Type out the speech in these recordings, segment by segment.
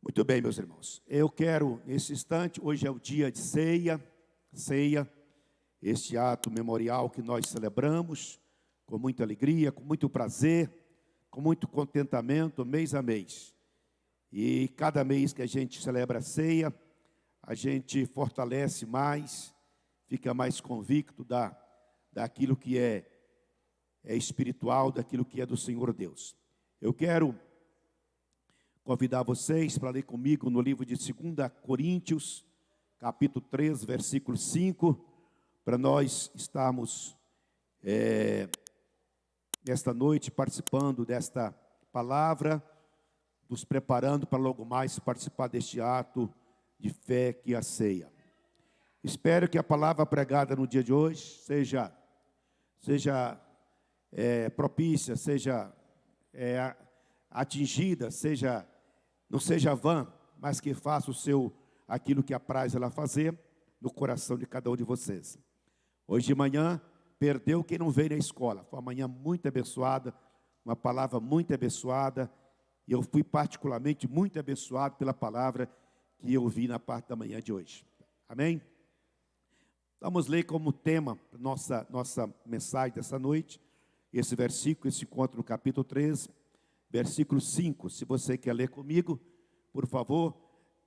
Muito bem, meus irmãos. Eu quero, nesse instante, hoje é o dia de ceia, este ato memorial que nós celebramos com muita alegria, com muito prazer, com muito contentamento, mês a mês. E cada mês que a gente celebra a ceia, a gente fortalece mais, fica mais convicto daquilo que é espiritual, daquilo que é do Senhor Deus. Eu quero convidar vocês para ler comigo no livro de 2 Coríntios, capítulo 3, versículo 5, para nós estarmos nesta noite participando desta palavra, nos preparando para logo mais participar deste ato de fé que é a ceia. Espero que a palavra pregada no dia de hoje seja propícia, seja atingida, não seja vã, mas que faça aquilo que apraz ela fazer no coração de cada um de vocês. Hoje de manhã, perdeu quem não veio na escola. Foi uma manhã muito abençoada, uma palavra muito abençoada, e eu fui particularmente muito abençoado pela palavra que eu vi na parte da manhã de hoje. Amém? Vamos ler como tema nossa mensagem dessa noite, esse versículo, esse encontro no capítulo 13, versículo 5. Se você quer ler comigo, por favor,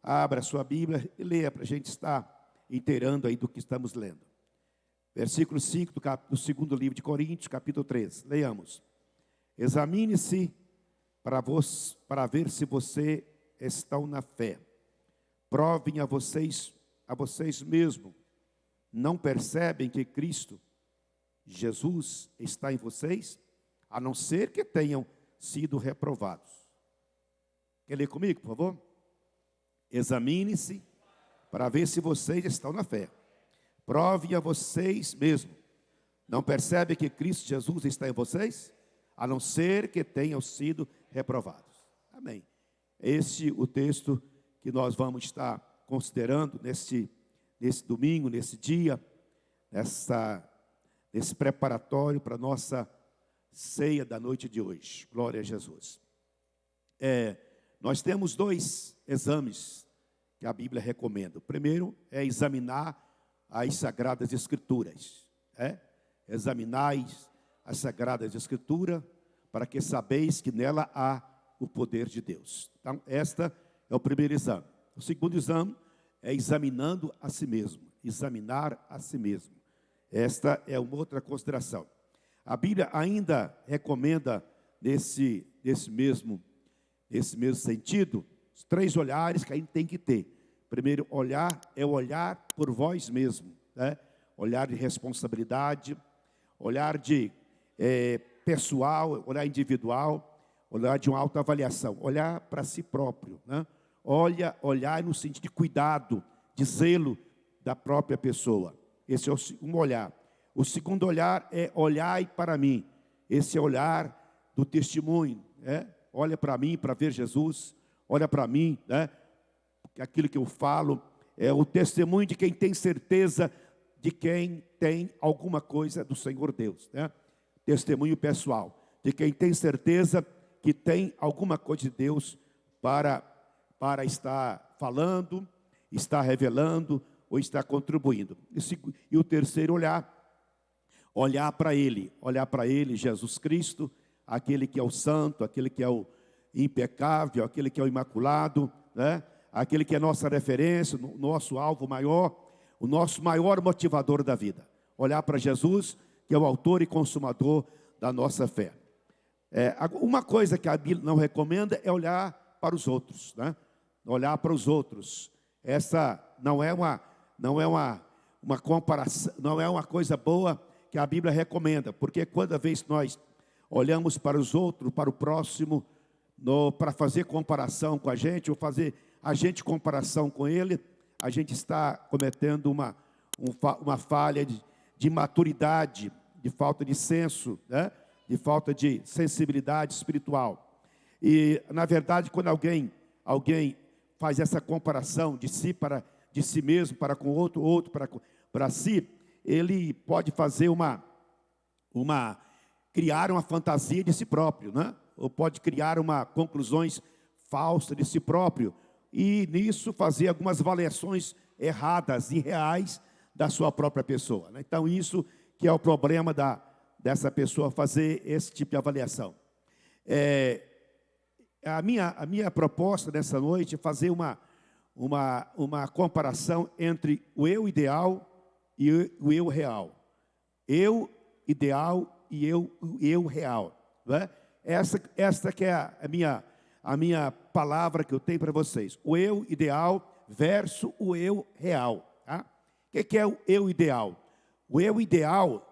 abra a sua Bíblia e leia para a gente estar inteirando aí do que estamos lendo. Versículo 5 do segundo livro de Coríntios, capítulo 13. Leiamos. Examine-se para ver se você estão na fé. Provem a vocês mesmos. Não percebem que Cristo, Jesus, está em vocês? A não ser que tenham sido reprovados. Quer ler comigo, por favor? Examine-se para ver se vocês estão na fé. Provem a vocês mesmos. Não percebem que Cristo Jesus está em vocês? A não ser que tenham sido reprovados. Amém. Esse é o texto que nós vamos estar considerando nesse domingo, nesse dia, nesse preparatório para a nossa ceia da noite de hoje. Glória a Jesus. Nós temos 2 exames que a Bíblia recomenda. O primeiro é examinar as Sagradas Escrituras. Examinais as Sagradas Escrituras, para que sabeis que nela há o poder de Deus. Então, esta é o primeiro exame. O segundo exame é examinando a si mesmo. Examinar a si mesmo. Esta é uma outra consideração. A Bíblia ainda recomenda, nesse mesmo sentido, os 3 olhares que a gente tem que ter. Primeiro olhar é olhar por vós mesmo, olhar de responsabilidade, olhar de pessoal, olhar individual, olhar de uma autoavaliação, olhar para si próprio, olhar no sentido de cuidado, de zelo da própria pessoa. Esse é um olhar. O segundo olhar é olhar para mim. Esse é olhar do testemunho. Olha para mim para ver Jesus. Olha para mim, aquilo que eu falo é o testemunho de quem tem certeza de quem tem alguma coisa do Senhor Deus. Testemunho pessoal, de quem tem certeza que tem alguma coisa de Deus para estar falando, estar revelando ou estar contribuindo. E o terceiro olhar para Ele, Jesus Cristo, aquele que é o santo, aquele que é o impecável, aquele que é o imaculado, aquele que é nossa referência, nosso alvo maior, o nosso maior motivador da vida. Olhar para Jesus, que é o autor e consumador da nossa fé. Uma coisa que a Bíblia não recomenda é olhar para os outros, olhar para os outros. Essa não é uma comparação, não é uma coisa boa que a Bíblia recomenda, porque cada vez que nós olhamos para os outros, para o próximo, para fazer comparação com a gente, ou fazer a gente comparação com ele, a gente está cometendo uma falha de maturidade, de falta de senso, de falta de sensibilidade espiritual. E, na verdade, quando alguém faz essa comparação de si mesmo para com outro para si, ele pode fazer criar uma fantasia de si próprio, ou pode criar conclusões falsas de si próprio, e nisso fazer algumas avaliações erradas, irreais da sua própria pessoa, né? Então isso que é o problema dessa pessoa fazer esse tipo de avaliação. A minha proposta nessa noite é fazer uma comparação entre o eu ideal e o eu real. Eu ideal e eu real. Não é? Esta que é a minha palavra que eu tenho para vocês. O eu ideal versus o eu real. Tá? O que é o eu ideal? O eu ideal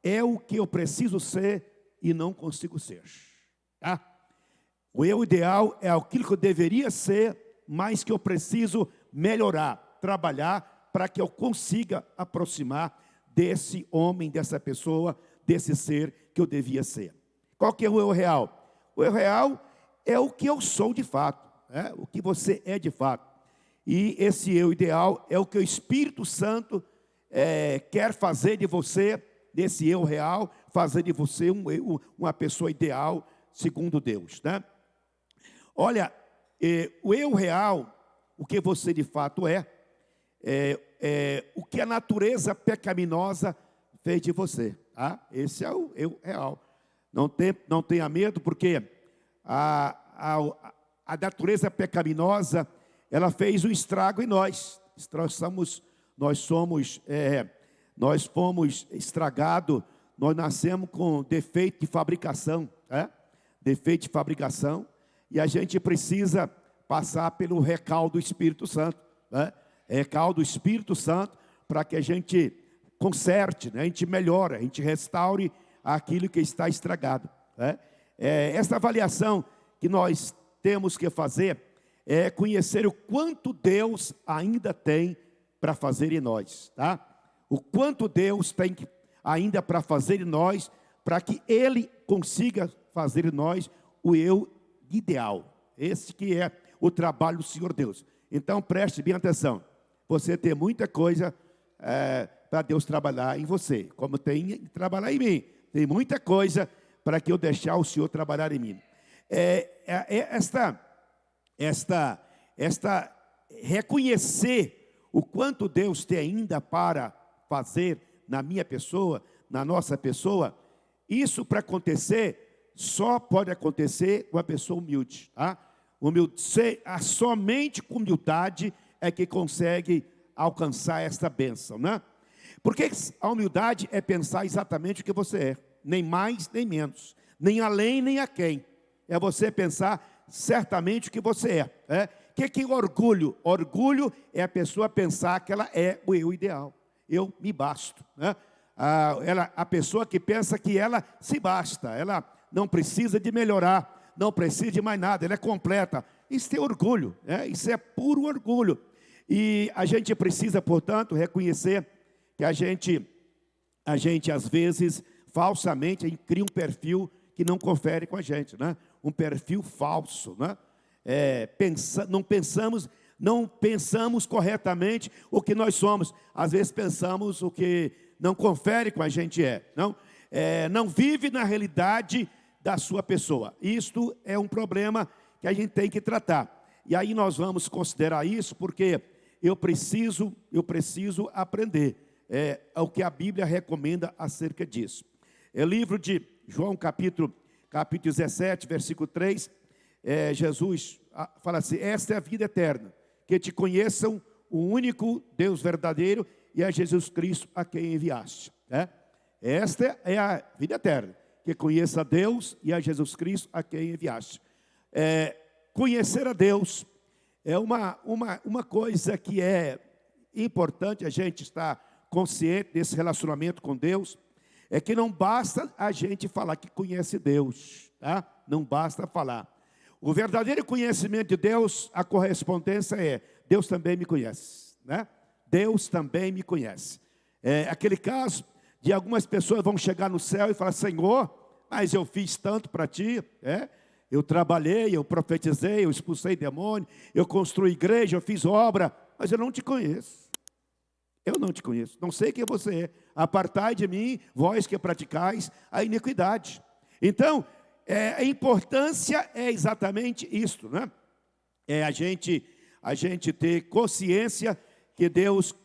é o que eu preciso ser e não consigo ser. Tá? O eu ideal é aquilo que eu deveria ser, mas que eu preciso melhorar, trabalhar, para que eu consiga aproximar desse homem, dessa pessoa, desse ser que eu devia ser. Qual que é o eu real? O eu real é o que eu sou de fato, né? O que você é de fato. E esse eu ideal é o que o Espírito Santo quer fazer de você, desse eu real, fazer de você uma pessoa ideal, segundo Deus, né? Olha, o eu real, o que você de fato é o que a natureza pecaminosa fez de você. Tá? Esse é o eu real. Não tenha medo, porque a natureza pecaminosa, ela fez um estrago em nós. Nós fomos estragados, nós nascemos com defeito de fabricação. Defeito de fabricação. E a gente precisa passar pelo recalque do Espírito Santo, né? Recalque do Espírito Santo, para que a gente conserte, né? A gente melhore, a gente restaure aquilo que está estragado, né? Essa avaliação que nós temos que fazer é conhecer o quanto Deus ainda tem para fazer em nós, tá? O quanto Deus tem ainda para fazer em nós, para que Ele consiga fazer em nós o eu ideal. Esse que é o trabalho do Senhor Deus. Então preste bem atenção. Você tem muita coisa para Deus trabalhar em você, como tem que trabalhar em mim. Tem muita coisa para que eu deixar o Senhor trabalhar em mim. Reconhecer o quanto Deus tem ainda para fazer na minha pessoa, na nossa pessoa, isso para acontecer só pode acontecer com uma pessoa humilde, tá? Somente com humildade é que consegue alcançar esta bênção, né? Porque a humildade é pensar exatamente o que você é, nem mais nem menos, nem além nem aquém. É você pensar certamente o que você é. O que é orgulho? Orgulho é a pessoa pensar que ela é o eu ideal. Eu me basto, né? A pessoa que pensa que ela se basta, ela não precisa de melhorar, não precisa de mais nada, ela é completa. Isso é orgulho, né? Isso é puro orgulho. E a gente precisa, portanto, reconhecer que a gente às vezes, falsamente, cria um perfil que não confere com a gente, né? Um perfil falso, né? Não pensamos corretamente o que nós somos. Às vezes pensamos o que não confere com a gente não vive na realidade da sua pessoa. Isto é um problema que a gente tem que tratar. E aí nós vamos considerar isso, porque eu preciso aprender o que a Bíblia recomenda acerca disso. É o livro de João, capítulo 17, versículo 3, Jesus fala assim: esta é a vida eterna, que te conheçam o único Deus verdadeiro e a Jesus Cristo a quem enviaste. Esta é a vida eterna, que conheça a Deus e a Jesus Cristo a quem enviaste. Conhecer a Deus é uma coisa que é importante a gente estar consciente desse relacionamento com Deus. É que não basta a gente falar que conhece Deus, tá? Não basta falar. O verdadeiro conhecimento de Deus, a correspondência é: Deus também me conhece, né? Deus também me conhece. Aquele caso de algumas pessoas vão chegar no céu e falar: Senhor, mas eu fiz tanto para ti, eu trabalhei, eu profetizei, eu expulsei demônio, eu construí igreja, eu fiz obra, mas eu não te conheço. Eu não te conheço, não sei quem você é. Apartai de mim, vós que praticais a iniquidade. Então, a importância é exatamente isto, né? A gente a gente ter consciência que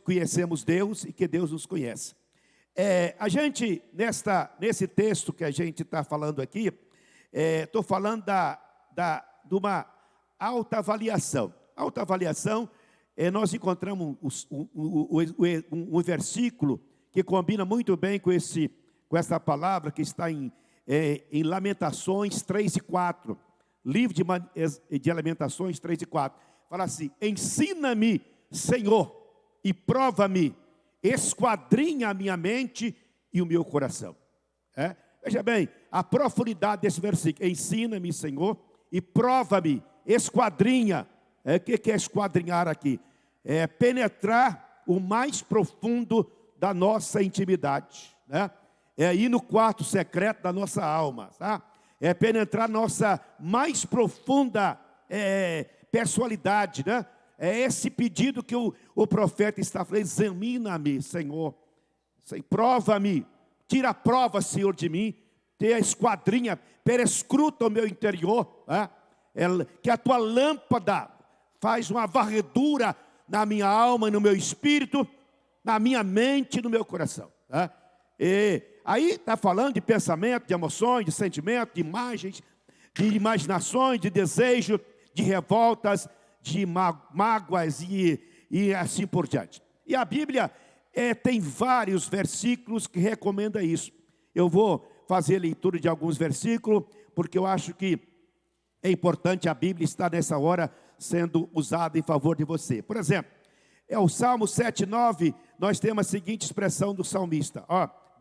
conhecemos Deus e que Deus nos conhece. A gente, nesse texto que a gente está falando aqui, estou falando de uma autoavaliação. Autoavaliação, nós encontramos um versículo que combina muito bem com essa palavra que está em Lamentações 3 e 4. Livro de Lamentações 3 e 4. Fala assim: ensina-me, Senhor, e prova-me, esquadrinha a minha mente e o meu coração. Veja bem, a profundidade desse versículo: ensina-me, Senhor, e prova-me, esquadrinha. O que é esquadrinhar aqui? É penetrar o mais profundo da nossa intimidade, né? É ir no quarto secreto da nossa alma, tá? É penetrar nossa mais profunda personalidade, né? É esse pedido que o profeta está falando: examina-me, Senhor, prova-me, tira a prova, Senhor, de mim, te esquadrinha, perescruta o meu interior, né? Que a tua lâmpada faz uma varredura na minha alma e no meu espírito, na minha mente e no meu coração, né? E aí está falando de pensamento, de emoções, de sentimento, de imagens, de imaginações, de desejo, de revoltas, de mágoas e assim por diante. E a Bíblia tem vários versículos que recomendam isso. Eu vou fazer a leitura de alguns versículos, porque eu acho que é importante a Bíblia estar nessa hora sendo usada em favor de você. Por exemplo, o Salmo 7:9, nós temos a seguinte expressão do salmista: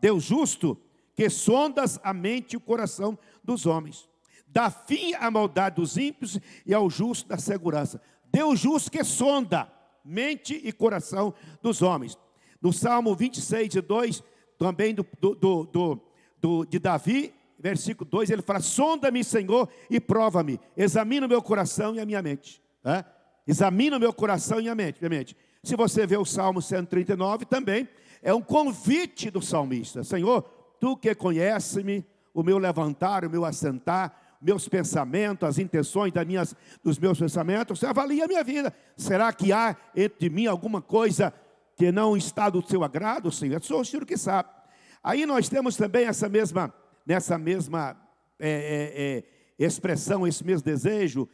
Deus justo, que sondas a mente e o coração dos homens, dá fim à maldade dos ímpios e ao justo da segurança. Deus justo que sonda mente e coração dos homens. No Salmo 26:2, também de Davi, versículo 2, ele fala: sonda-me, Senhor, e prova-me, examina o meu coração e a minha mente. Examina o meu coração e a minha mente. Se você vê o Salmo 139 também, é um convite do salmista: Senhor, tu que conheces-me, o meu levantar, o meu assentar, meus pensamentos, as intenções dos meus pensamentos, você avalia a minha vida. Será que há entre mim alguma coisa que não está do seu agrado, Senhor? Sou o Senhor que sabe. Aí nós temos também nessa mesma expressão, esse mesmo desejo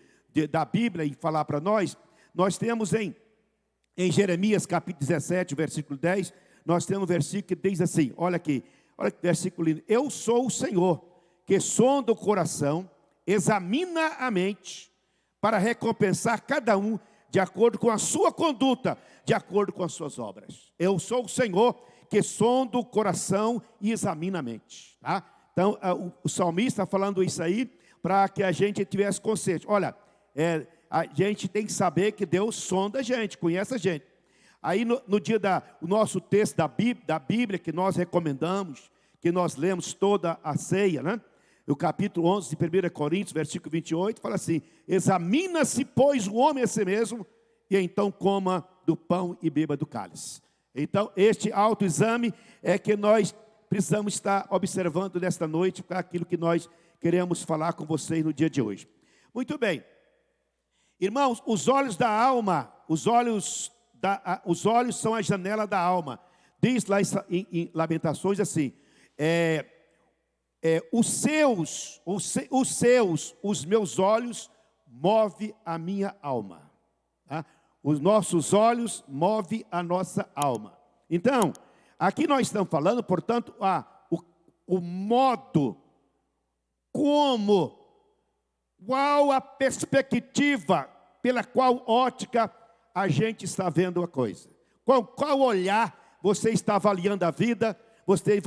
da Bíblia em falar para nós. Nós temos em Jeremias capítulo 17, versículo 10, nós temos um versículo que diz assim, olha aqui, olha que versículo lindo: eu sou o Senhor, que sonda o coração, examina a mente, para recompensar cada um de acordo com a sua conduta, de acordo com as suas obras. Eu sou o Senhor, que sonda o coração e examina a mente, tá? Então, o salmista está falando isso aí, para que a gente tivesse consciência. Olha, a gente tem que saber que Deus sonda a gente, conhece a gente. Aí no dia o nosso texto da Bíblia, que nós recomendamos, que nós lemos toda a ceia, né? O capítulo 11 de 1 Coríntios, versículo 28, fala assim: examina-se, pois, o homem a si mesmo, e então coma do pão e beba do cálice. Então, este autoexame é que nós precisamos estar observando nesta noite, para aquilo que nós queremos falar com vocês no dia de hoje. Muito bem. Irmãos, os olhos da alma, os olhos são a janela da alma. Diz lá em Lamentações assim: os meus olhos move a minha alma. Tá? Os nossos olhos move a nossa alma. Então, aqui nós estamos falando, portanto, o modo qual a perspectiva pela qual ótica a gente está vendo a coisa. Com qual olhar você está avaliando a vida, você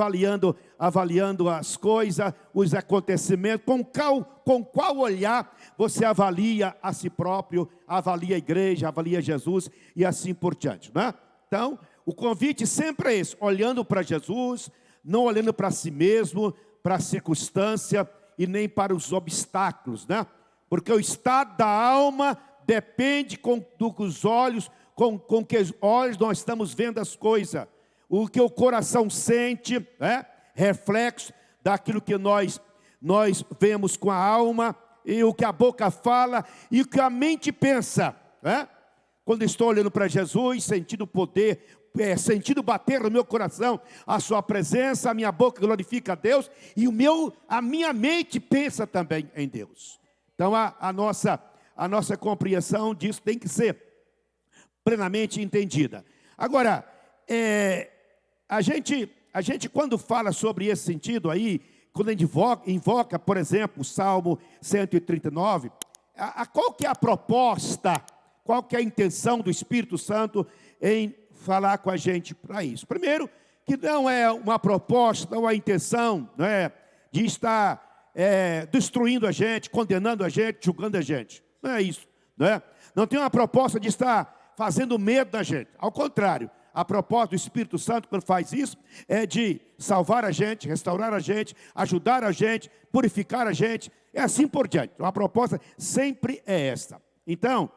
avaliando as coisas, os acontecimentos, com qual olhar você avalia a si próprio, avalia a igreja, avalia Jesus e assim por diante, né? Então, o convite sempre é esse: olhando para Jesus, não olhando para si mesmo, para a circunstância e nem para os obstáculos, né? Porque o estado da alma depende dos olhos, com que os olhos nós estamos vendo as coisas. O que o coração sente, reflexo daquilo que nós vemos com a alma, e o que a boca fala, e o que a mente pensa. quando estou olhando para Jesus, sentindo o poder, sentindo bater no meu coração a sua presença, a minha boca glorifica a Deus, e a minha mente pensa também em Deus. Então a nossa compreensão disso tem que ser plenamente entendida. Agora, a gente quando fala sobre esse sentido aí, quando a gente invoca, por exemplo, o Salmo 139, qual que é a proposta, qual que é a intenção do Espírito Santo em falar com a gente para isso? Primeiro, que não é uma proposta, não é a intenção, não é, de estar destruindo a gente, condenando a gente, julgando a gente. Não é isso, não é? Não tem uma proposta de estar fazendo medo da gente. Ao contrário, a proposta do Espírito Santo, quando faz isso, é de salvar a gente, restaurar a gente, ajudar a gente, purificar a gente, e assim por diante. Então, a proposta sempre é essa. Então,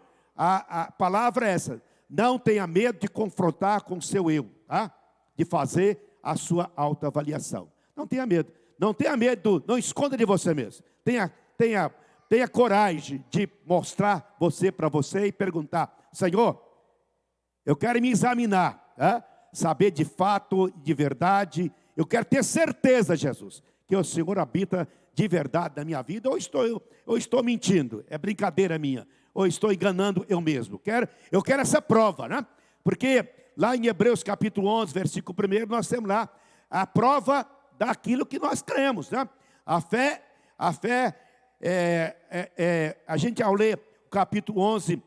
a palavra é essa: não tenha medo de confrontar com o seu eu, tá? De fazer a sua autoavaliação. Não tenha medo. Não tenha medo, não esconda de você mesmo. Tenha coragem de mostrar você para você e perguntar: Senhor, eu quero me examinar, saber de fato, de verdade. Eu quero ter certeza, Jesus, que o Senhor habita de verdade na minha vida, ou estou mentindo, é brincadeira minha, ou estou enganando eu mesmo. Eu quero essa prova, né? Porque lá em Hebreus capítulo 11, versículo 1, nós temos lá a prova daquilo que nós cremos, né? A fé, a gente ao ler o capítulo 11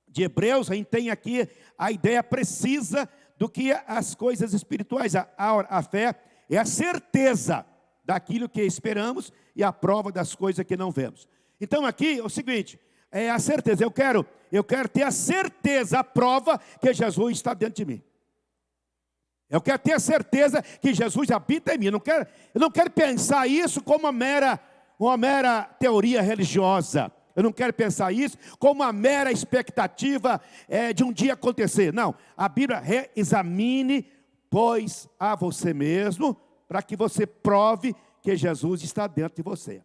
de Hebreus, a gente tem aqui a ideia precisa do que as coisas espirituais. A fé é a certeza daquilo que esperamos e a prova das coisas que não vemos. Então aqui é o seguinte, é a certeza, eu quero ter a certeza, a prova que Jesus está dentro de mim. Eu quero ter a certeza que Jesus habita em mim. Eu não quero pensar isso como uma mera teoria religiosa. Eu não quero pensar isso como uma mera expectativa de um dia acontecer. Não, a Bíblia examine, pois, a você mesmo, para que você prove que Jesus está dentro de você.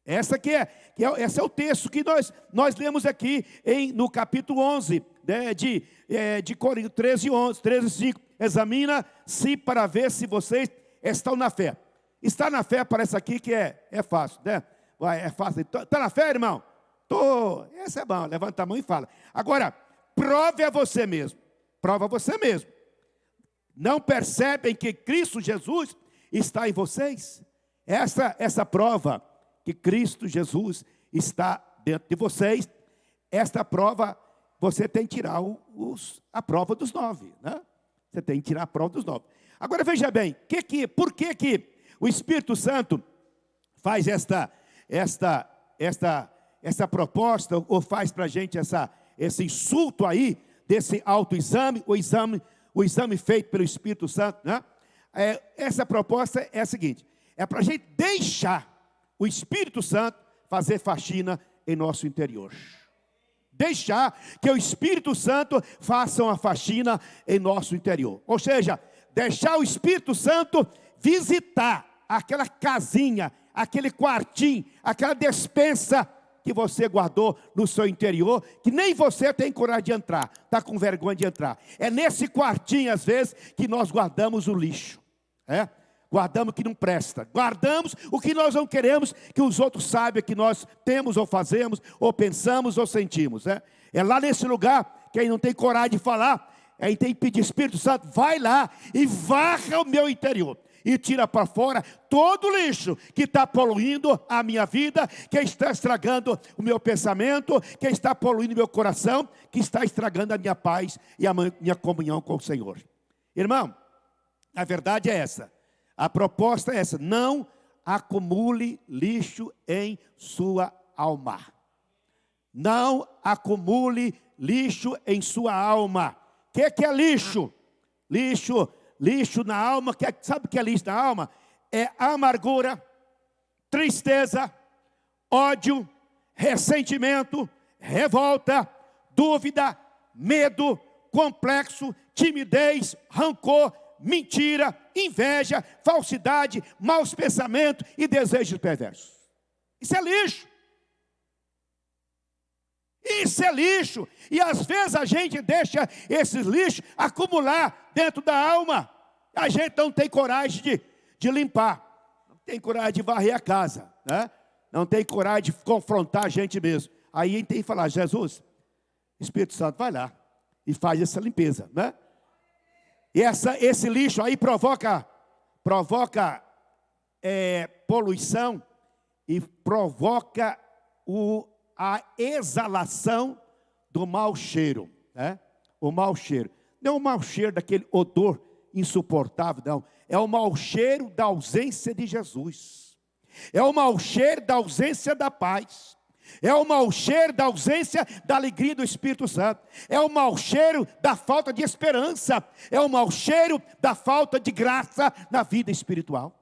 Esse é o texto que nós lemos aqui no capítulo 11, né, de Coríntios 13:5. Examina-se para ver se vocês estão na fé. Estar na fé parece aqui que é fácil, né? É fácil. Está na fé, irmão? Estou. Esse é bom. Levanta a mão e fala. Agora, prove a você mesmo. Prova a você mesmo. Não percebem que Cristo Jesus está em vocês? Essa prova que Cristo Jesus está dentro de vocês, esta prova, você tem que tirar a prova dos 9, né? Você tem que tirar a prova dos 9. Agora veja bem, por que o Espírito Santo faz esta proposta, ou faz para a gente esse insulto aí, desse autoexame, o exame feito pelo Espírito Santo, né? Essa proposta é a seguinte: é para a gente deixar o Espírito Santo fazer faxina em nosso interior. Deixar que o Espírito Santo faça uma faxina em nosso interior. Ou seja, deixar o Espírito Santo visitar aquela casinha, aquele quartinho, aquela despensa que você guardou no seu interior, que nem você tem coragem de entrar, está com vergonha de entrar. É nesse quartinho, às vezes, que nós guardamos o lixo. Guardamos o que não presta. Guardamos o que nós não queremos que os outros saibam que nós temos ou fazemos, ou pensamos ou sentimos. É lá nesse lugar que a gente não tem coragem de falar, a gente tem que pedir: Espírito Santo, vai lá e varra o meu interior. E tira para fora todo o lixo que está poluindo a minha vida, que está estragando o meu pensamento, que está poluindo o meu coração, que está estragando a minha paz e a minha comunhão com o Senhor. Irmão, a verdade é essa. A proposta é essa: não acumule lixo em sua alma. Não acumule lixo em sua alma. O que é lixo? Lixo na alma, sabe o que é lixo na alma? É amargura, tristeza, ódio, ressentimento, revolta, dúvida, medo, complexo, timidez, rancor, mentira, inveja, falsidade, maus pensamentos e desejos perversos. Isso é lixo. Isso é lixo. E às vezes a gente deixa esses lixos acumular dentro da alma. A gente não tem coragem de limpar. Não tem coragem de varrer a casa, né? Não tem coragem de confrontar a gente mesmo. Aí a gente tem que falar: Jesus, Espírito Santo, vai lá e faz essa limpeza, né? E esse lixo aí provoca poluição e provoca a exalação do mau cheiro, né? O mau cheiro. Não é o mau cheiro daquele odor insuportável, não. É o mau cheiro da ausência de Jesus. É o mau cheiro da ausência da paz. É o mau cheiro da ausência da alegria do Espírito Santo. É o mau cheiro da falta de esperança. É o mau cheiro da falta de graça na vida espiritual.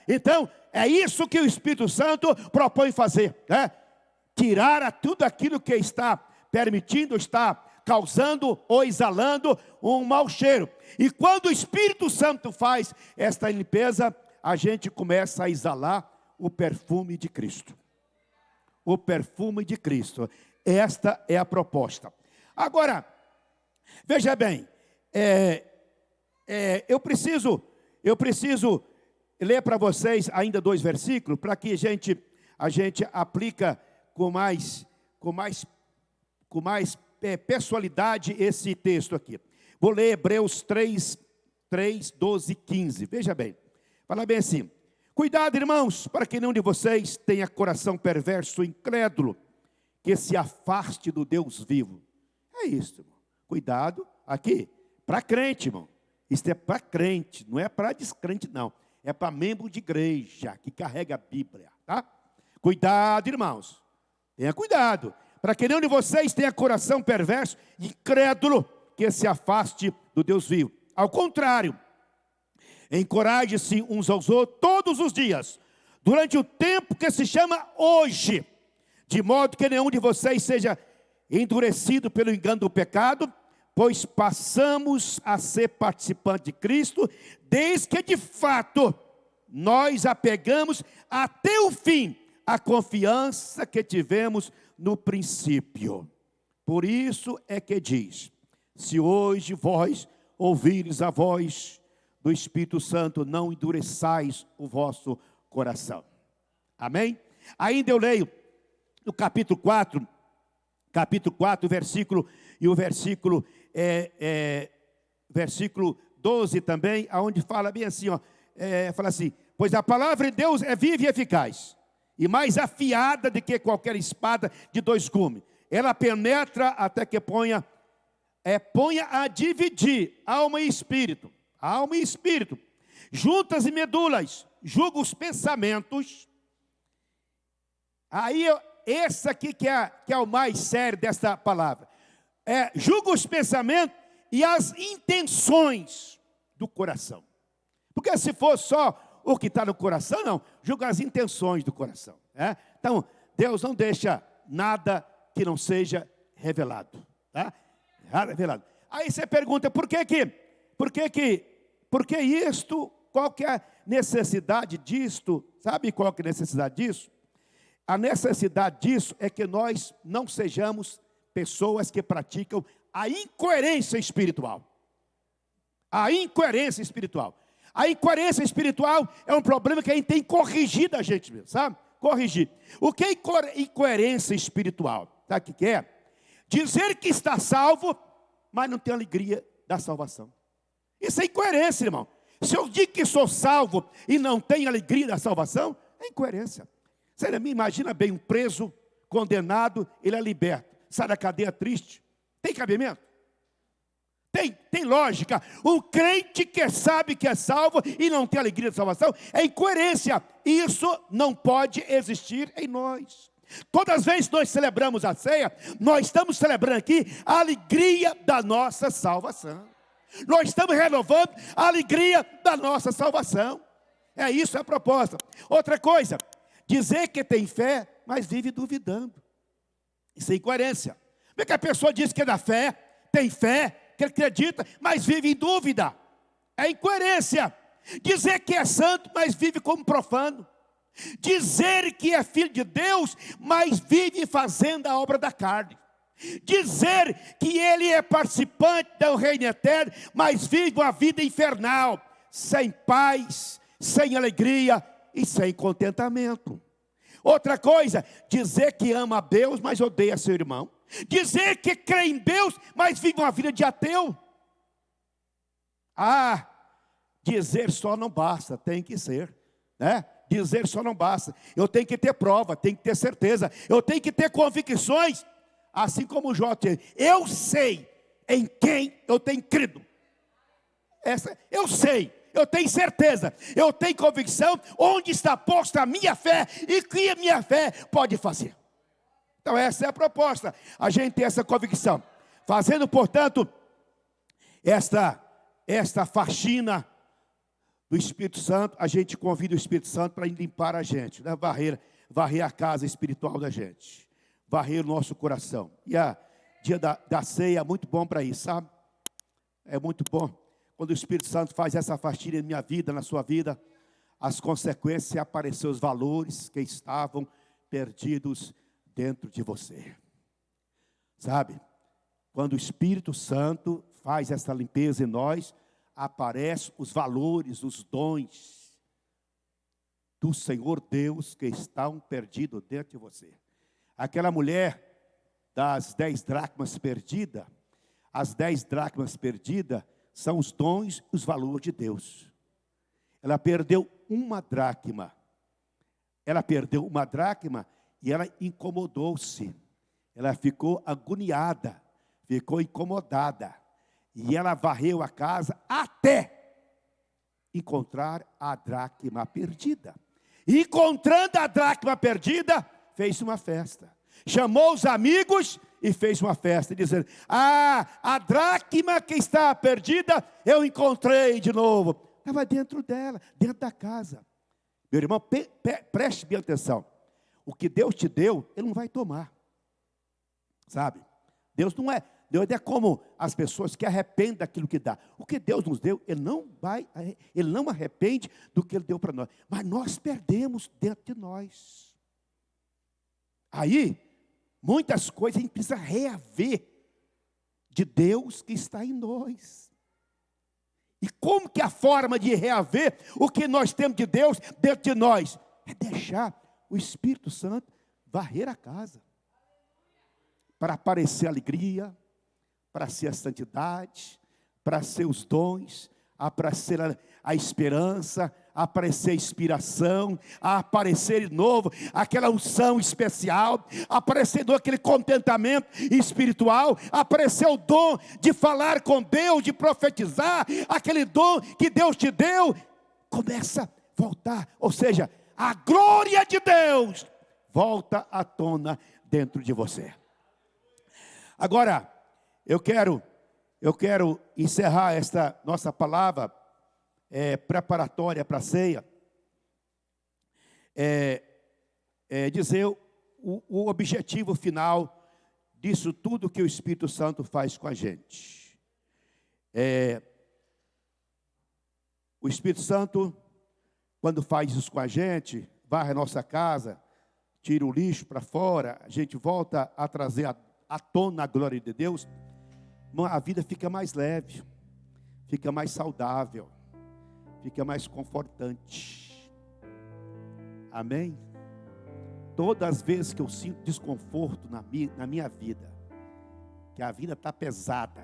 Então, é isso que o Espírito Santo propõe fazer, né? Tirar tudo aquilo que está permitindo, está causando ou exalando um mau cheiro. E quando o Espírito Santo faz esta limpeza, a gente começa a exalar o perfume de Cristo. O perfume de Cristo. Esta é a proposta. Agora, veja bem, eu preciso ler para vocês ainda 2 versículos, para que a gente aplica com mais pessoalidade esse texto aqui. Vou ler Hebreus 3, 12 e 15. Veja bem, fala bem assim: cuidado, irmãos, para que nenhum de vocês tenha coração perverso e incrédulo, que se afaste do Deus vivo. É isso, irmão. Cuidado, aqui, para crente, irmão. Isso é para crente, não é para descrente, não. É para membro de igreja, que carrega a Bíblia, tá? Cuidado, irmãos. Tenha cuidado, para que nenhum de vocês tenha coração perverso e incrédulo, que se afaste do Deus vivo. Ao contrário, encoraje-se uns aos outros todos os dias, durante o tempo que se chama hoje, de modo que nenhum de vocês seja endurecido pelo engano do pecado, pois passamos a ser participantes de Cristo, desde que de fato nós apegamos até o fim a confiança que tivemos no princípio. Por isso é que diz: se hoje vós ouvires a voz do Espírito Santo, não endureçais o vosso coração. Amém? Ainda eu leio no capítulo 4, versículo 12 também, aonde fala bem assim, fala assim: pois a palavra de Deus é viva e eficaz, e mais afiada do que qualquer espada de 2 gumes. Ela penetra até que ponha a dividir alma e espírito, juntas e medulas, julga os pensamentos. Aí, esse aqui que é o mais sério dessa palavra. Julga os pensamentos e as intenções do coração. Porque se for só o que está no coração, não. Julga as intenções do coração. Então, Deus não deixa nada que não seja revelado. Tá? Revelado. Aí você pergunta, por que isto? Qual que é a necessidade disto? Sabe qual que é a necessidade disso? A necessidade disso é que nós não sejamos pessoas que praticam a incoerência espiritual. A incoerência espiritual. A incoerência espiritual é um problema que a gente tem que corrigir da gente mesmo, sabe? Corrigir. O que é incoerência espiritual? Sabe o que é? Dizer que está salvo, mas não tem alegria da salvação. Isso é incoerência, irmão. Se eu digo que sou salvo e não tenho alegria da salvação, é incoerência. Você imagina bem um preso, condenado, ele é liberto. Sai da cadeia triste. Tem cabimento? Tem lógica. Um crente que sabe que é salvo e não tem alegria de salvação é incoerência. Isso não pode existir em nós. Todas as vezes que nós celebramos a ceia, nós estamos celebrando aqui a alegria da nossa salvação. Nós estamos renovando a alegria da nossa salvação. É isso a proposta. Outra coisa, dizer que tem fé, mas vive duvidando. Isso é incoerência. Como é que a pessoa diz que é da fé, tem fé, que acredita, mas vive em dúvida? É incoerência. Dizer que é santo, mas vive como profano. Dizer que é filho de Deus, mas vive fazendo a obra da carne. Dizer que ele é participante do reino eterno, mas vive uma vida infernal, sem paz, sem alegria e sem contentamento. Outra coisa, dizer que ama a Deus, mas odeia seu irmão. Dizer que crê em Deus, mas vive uma vida de ateu. Dizer só não basta, tem que ser, né? Dizer só não basta. Eu tenho que ter prova, tenho que ter certeza, eu tenho que ter convicções. Assim como o Jó, eu sei em quem eu tenho crido. Eu sei, eu tenho certeza, eu tenho convicção onde está posta a minha fé e o que a minha fé pode fazer. Então essa é a proposta, a gente tem essa convicção. Fazendo, portanto, esta faxina do Espírito Santo, a gente convida o Espírito Santo para limpar a gente, né? varrer a casa espiritual da gente. Varrer o nosso coração. E a dia da ceia é muito bom para isso, sabe? É muito bom. Quando o Espírito Santo faz essa faxina na minha vida, na sua vida, as consequências aparecem os valores que estavam perdidos dentro de você. Sabe? Quando o Espírito Santo faz essa limpeza em nós, aparecem os valores, os dons do Senhor Deus que estão perdidos dentro de você. Aquela mulher das 10 dracmas perdidas, as 10 dracmas perdidas são os dons, os valores de Deus. Ela perdeu uma dracma. Ela perdeu uma dracma e ela incomodou-se. Ela ficou agoniada, ficou incomodada. E ela varreu a casa até encontrar a dracma perdida. Encontrando a dracma perdida, fez uma festa. Chamou os amigos e fez uma festa, dizendo: a dracma que está perdida, eu encontrei de novo. Estava dentro dela, dentro da casa. Meu irmão, preste bem atenção. O que Deus te deu, Ele não vai tomar. Sabe? Deus não é como as pessoas que arrependem daquilo que dá. O que Deus nos deu, Ele não arrepende do que Ele deu para nós. Mas nós perdemos dentro de nós. Aí, muitas coisas a gente precisa reaver de Deus que está em nós. E como que a forma de reaver o que nós temos de Deus dentro de nós? É deixar o Espírito Santo varrer a casa. Para aparecer a alegria, para ser a santidade, para ser os dons, para ser a esperança, aparecer a inspiração, a aparecer de novo aquela unção especial, aparecer de novo aquele contentamento espiritual, aparecer o dom de falar com Deus, de profetizar, aquele dom que Deus te deu, começa a voltar, ou seja, a glória de Deus volta à tona dentro de você. Agora, eu quero encerrar esta nossa palavra preparatória para a ceia, dizer o objetivo final disso tudo que o Espírito Santo faz com a gente. O Espírito Santo, quando faz isso com a gente, varre a nossa casa, tira o lixo para fora, a gente volta a trazer à tona a glória de Deus, a vida fica mais leve, fica mais saudável, fica mais confortante. Amém? Todas as vezes que eu sinto desconforto na minha vida, que a vida está pesada,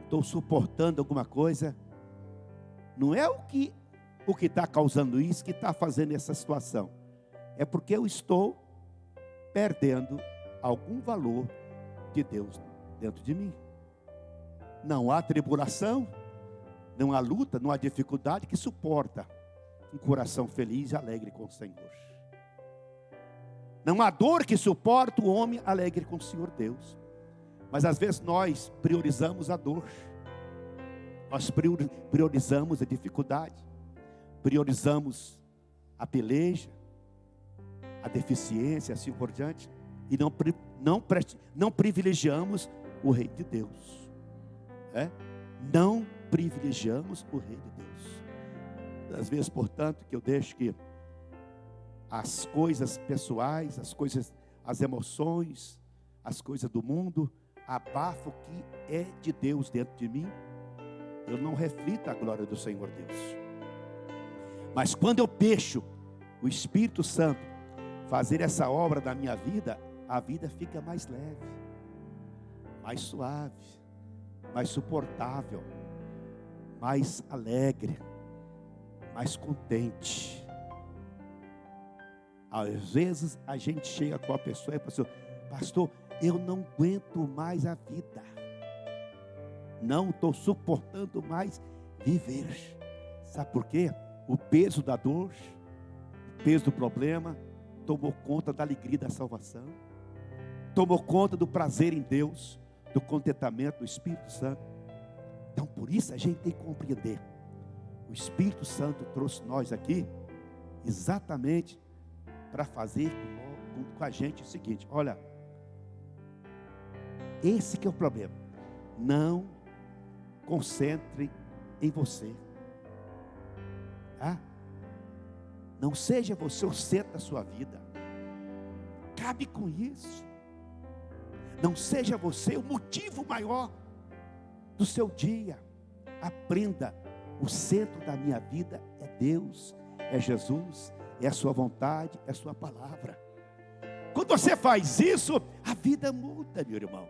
estou suportando alguma coisa, não é o que está causando isso, que está fazendo essa situação, é porque eu estou perdendo algum valor de Deus dentro de mim. Não há tribulação, não há luta, não há dificuldade que suporta um coração feliz e alegre com o Senhor. Não há dor que suporta o homem alegre com o Senhor Deus. Mas às vezes nós priorizamos a dor, nós priorizamos a dificuldade, priorizamos a peleja, a deficiência, assim por diante, e não privilegiamos o Rei de Deus. Não privilegiamos o Rei de Deus. Às vezes, portanto, que eu deixo que as coisas pessoais, as emoções, as coisas do mundo, abafa o que é de Deus dentro de mim, eu não reflito a glória do Senhor Deus. Mas quando eu deixo o Espírito Santo fazer essa obra da minha vida, a vida fica mais leve, mais suave, mais suportável, mais alegre, mais contente. Às vezes a gente chega com a pessoa e fala assim: pastor, eu não aguento mais a vida, não estou suportando mais viver. Sabe por quê? O peso da dor, o peso do problema tomou conta da alegria da salvação, tomou conta do prazer em Deus, do contentamento do Espírito Santo. Então por isso a gente tem que compreender, o Espírito Santo trouxe nós aqui exatamente para fazer com a gente o seguinte: olha, esse que é o problema, não concentre em você, tá? Não seja você o centro da sua vida, cabe com isso. Não seja você o motivo maior do seu dia. Aprenda, o centro da minha vida é Deus, é Jesus, é a sua vontade, é a sua palavra. Quando você faz isso, a vida muda, meu irmão.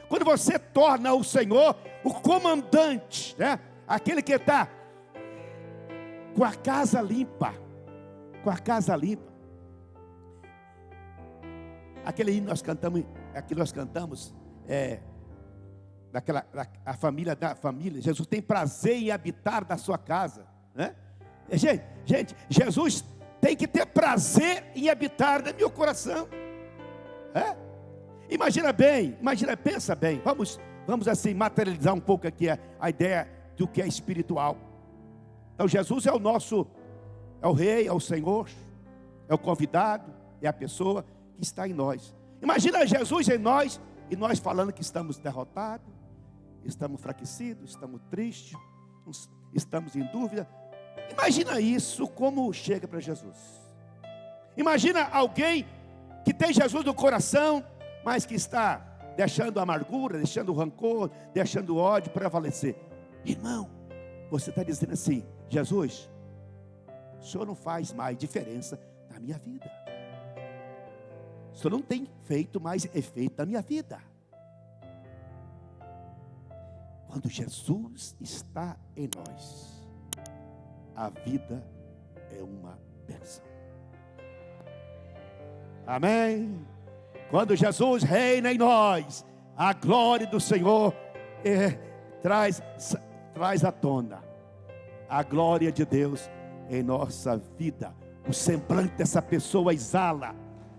Quando você torna o Senhor o comandante, né? Aquele que está com a casa limpa, com a casa limpa. Aquele hino nós cantamos, a família da família. Jesus tem prazer em habitar na sua casa, né? Gente, Jesus tem que ter prazer em habitar no meu coração. Pensa bem. Vamos assim materializar um pouco aqui a ideia do que é espiritual. Então Jesus é o rei, é o Senhor, é o convidado, é a pessoa que está em nós. Imagina Jesus em nós, e nós falando que estamos derrotados, estamos enfraquecidos, estamos tristes, estamos em dúvida. Imagina isso como chega para Jesus. Imagina alguém que tem Jesus no coração, mas que está deixando a amargura, deixando o rancor, deixando o ódio prevalecer. Irmão, você está dizendo assim: Jesus, o Senhor não faz mais diferença na minha vida. O Senhor não tem feito mais efeito na minha vida. Quando Jesus está em nós, a vida é uma bênção. Amém? Quando Jesus reina em nós, a glória do Senhor traz à tona a glória de Deus em nossa vida. O semblante dessa pessoa exala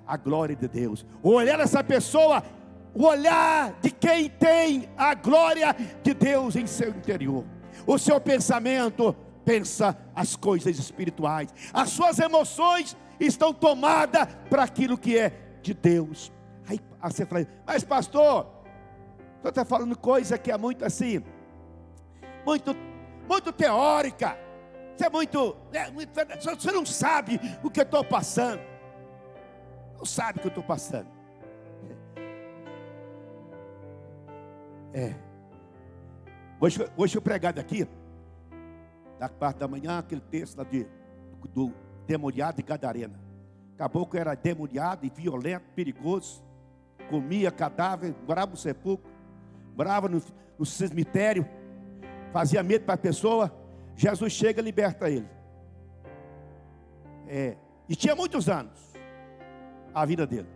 a glória de Deus. O olhar dessa pessoa, o olhar de quem tem a glória de Deus em seu interior. O seu pensamento pensa as coisas espirituais. As suas emoções estão tomadas para aquilo que é de Deus. Aí você fala: mas pastor, você está falando coisa que é muito assim, muito teórica. Você não sabe o que eu estou passando. Não sabe o que eu estou passando. Hoje eu pregado aqui, da parte da manhã, aquele texto lá do demoniado de Gadarena. Caboclo era demoniado e violento, perigoso, comia cadáver, morava no sepulcro, morava no cemitério, fazia medo para a pessoa. Jesus chega e liberta ele. E tinha muitos anos a vida dele.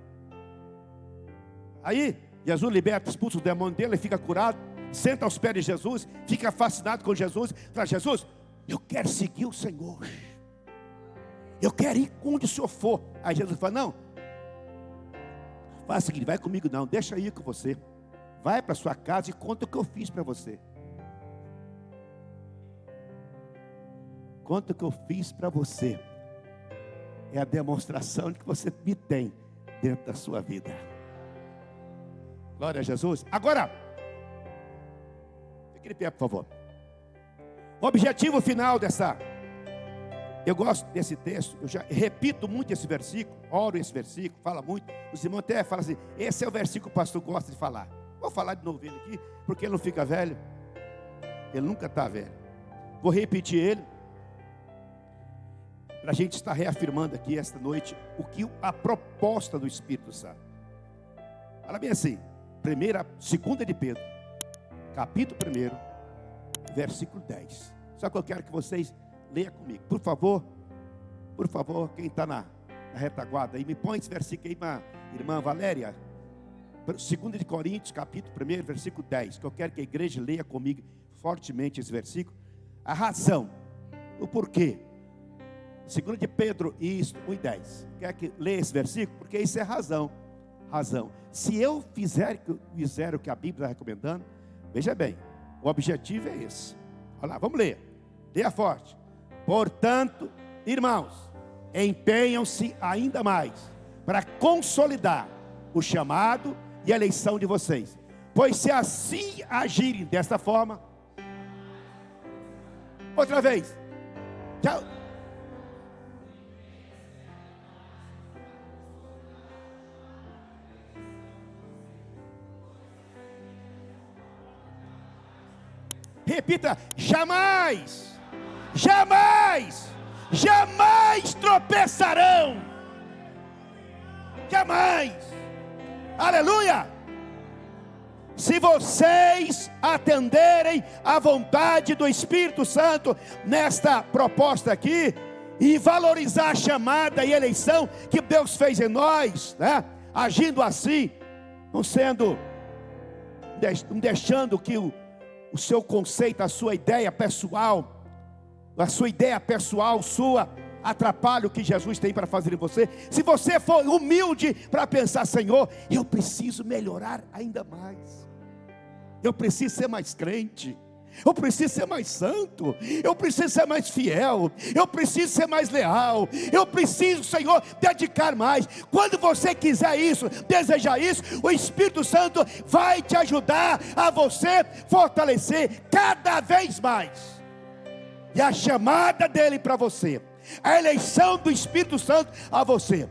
Aí Jesus liberta, expulsa o demônio dele, ele fica curado, senta aos pés de Jesus, fica fascinado com Jesus, fala: Jesus, eu quero seguir o Senhor, eu quero ir onde o Senhor for. Aí Jesus fala: não, faz o seguinte, vai comigo não, deixa eu ir com você, vai para sua casa e conta o que eu fiz para você. Conta o que eu fiz para você. É a demonstração de que você me tem dentro da sua vida. Glória a Jesus. Agora, fique de pé, por favor. O objetivo final Eu gosto desse texto, eu já repito muito esse versículo, oro esse versículo, fala muito. Os irmãos até falam assim, esse é o versículo que o pastor gosta de falar. Vou falar de novo ele aqui, porque ele não fica velho. Ele nunca está velho. Vou repetir ele, para a gente estar reafirmando aqui esta noite, a proposta do Espírito Santo. Fala bem assim, 2 de Pedro, capítulo 1, versículo 10. Só que eu quero que vocês leiam comigo, por favor, quem está na retaguarda aí, me põe esse versículo aí, irmã Valéria. 2 de Coríntios, capítulo 1, versículo 10, que eu quero que a igreja leia comigo fortemente esse versículo. A razão, o porquê. 2 de Pedro 1:10. Quer que leia esse versículo? Porque isso é razão. Se eu fizer o que a Bíblia está recomendando, veja bem, o objetivo é esse. Olha lá, vamos ler. Leia forte. Portanto, irmãos, empenham-se ainda mais para consolidar o chamado e a eleição de vocês. Pois se assim agirem desta forma, outra vez, tchau. Repita, jamais tropeçarão. Jamais. Aleluia. Se vocês atenderem à vontade do Espírito Santo nesta proposta aqui, e valorizar a chamada e a eleição que Deus fez em nós, né? Agindo assim, não deixando que o seu conceito, a sua ideia pessoal atrapalhe o que Jesus tem para fazer em você. Se você for humilde para pensar, Senhor, eu preciso melhorar ainda mais, eu preciso ser mais crente, eu preciso ser mais santo, eu preciso ser mais fiel, eu preciso ser mais leal, eu preciso, Senhor, dedicar mais. Quando você quiser isso, desejar isso, o Espírito Santo vai te ajudar a você fortalecer cada vez mais. E a chamada dele para você, a eleição do Espírito Santo a você,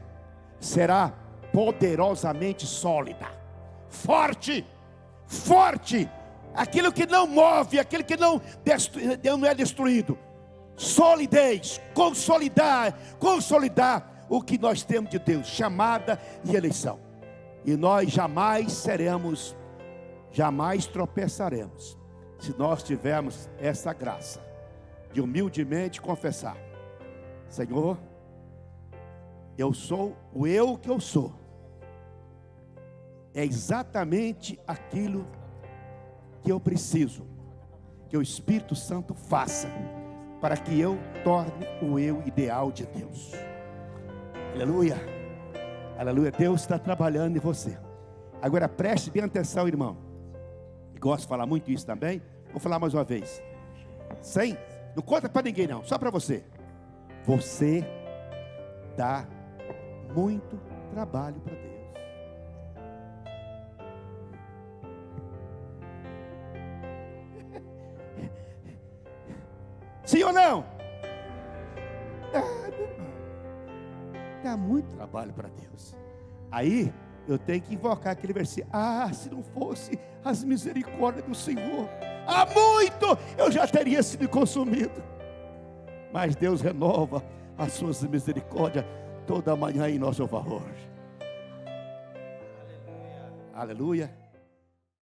será poderosamente sólida, forte. Aquilo que não move, aquilo que não é destruído. Solidez, consolidar o que nós temos de Deus, chamada e eleição. E nós jamais tropeçaremos, se nós tivermos essa graça de humildemente confessar: Senhor, eu sou o eu que eu sou. É exatamente aquilo que eu preciso que o Espírito Santo faça para que eu torne o eu ideal de Deus. Aleluia, aleluia. Deus está trabalhando em você. Agora preste bem atenção, irmão. Eu gosto de falar muito isso também. Vou falar mais uma vez. Não conta para ninguém não, só para você. Você dá muito trabalho para Deus. Sim ou não? Dá muito trabalho para Deus. Aí eu tenho que invocar aquele versículo: se não fosse as misericórdias do Senhor, há muito eu já teria sido consumido. Mas Deus renova as suas misericórdias toda manhã em nosso favor. Aleluia. Aleluia.